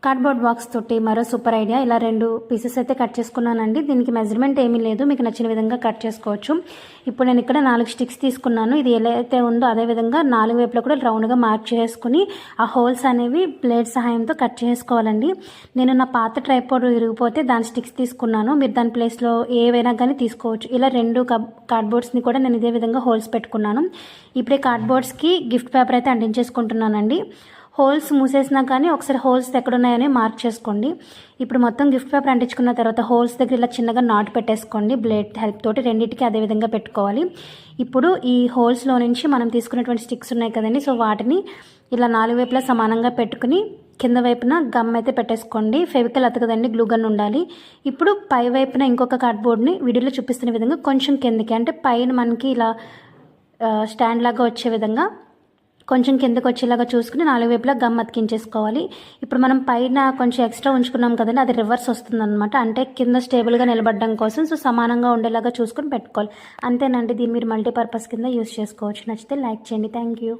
Cardboard box తోటి మరో super idea. ఇలా 2 పీసెస్ అయితే కట్ చేసుకున్నానండి. దీనికి మెజర్మెంట్ ఏమీ లేదు, మీకు నచ్చిన విధంగా కట్ చేసుకోవచ్చు. ఇప్పుడు నేను ఇక్కడ 4 స్టిక్స్ తీసుకున్నాను. ఇది ఎలా అయితే ఉందో అదే విధంగా 4 వైపులా కూడా రౌండ్గా మార్క్ చేసుకుని ఆ హోల్స్ అనేవి బ్లేడ్ సహాయంతో కట్ చేసుకోవాలండి. నేను నా పాత ట్రైపాడ్ విరిగిపోతే దాని స్టిక్స్ తీసుకున్నాను. మీరు దాని ప్లేస్లో ఏవైనా కానీ తీసుకోవచ్చు. ఇలా 2 కార్డ్బోర్డ్స్ని కూడా నేను ఇదే విధంగా హోల్స్ పెట్టుకున్నాను. ఇప్పుడే కార్డ్బోర్డ్స్కి గిఫ్ట్ పేపర్ అయితే అంటించేసుకుంటున్నానండి. హోల్స్ మూసేసినా కానీ ఒకసారి హోల్స్ ఎక్కడున్నాయని మార్క్ చేసుకోండి. ఇప్పుడు మొత్తం గిఫ్ట్ పేపర్ అంటించుకున్న తర్వాత హోల్స్ దగ్గర ఇలా చిన్నగా నాట్ పెట్టేసుకోండి. బ్లేడ్ హెల్ప్ తోటి రెండింటికి అదే విధంగా పెట్టుకోవాలి. ఇప్పుడు ఈ హోల్స్లో నుంచి మనం తీసుకున్నటువంటి స్టిక్స్ ఉన్నాయి కదండి, సో వాటిని ఇలా 4 వైపులా సమానంగా పెట్టుకుని కింద వైపున గమ్ అయితే పెట్టేసుకోండి. ఫెవికల్ అతకదండి, గ్లూ గన్ ఉండాలి. ఇప్పుడు పై వైపున ఇంకొక కార్డ్బోర్డ్ని వీడియోలో చూపిస్తున్న విధంగా కొంచెం కిందకి, అంటే పైన మనకి ఇలా స్టాండ్ లాగా వచ్చే విధంగా కొంచెం కిందకు వచ్చేలాగా చూసుకుని 4 వైపులా గమ్ అతికించేసుకోవాలి. ఇప్పుడు మనం పైన కొంచెం ఎక్స్ట్రా ఉంచుకున్నాం కదండి, అది రివర్స్ వస్తుందన్నమాట. అంటే కింద స్టేబుల్గా నిలబడడం కోసం సో సమానంగా ఉండేలాగా చూసుకుని పెట్టుకోవాలి. అంతేనండి, దీన్ని మీరు మల్టీపర్పస్ కింద యూస్ చేసుకోవచ్చు. నచ్చితే లైక్ చేయండి. Thank you.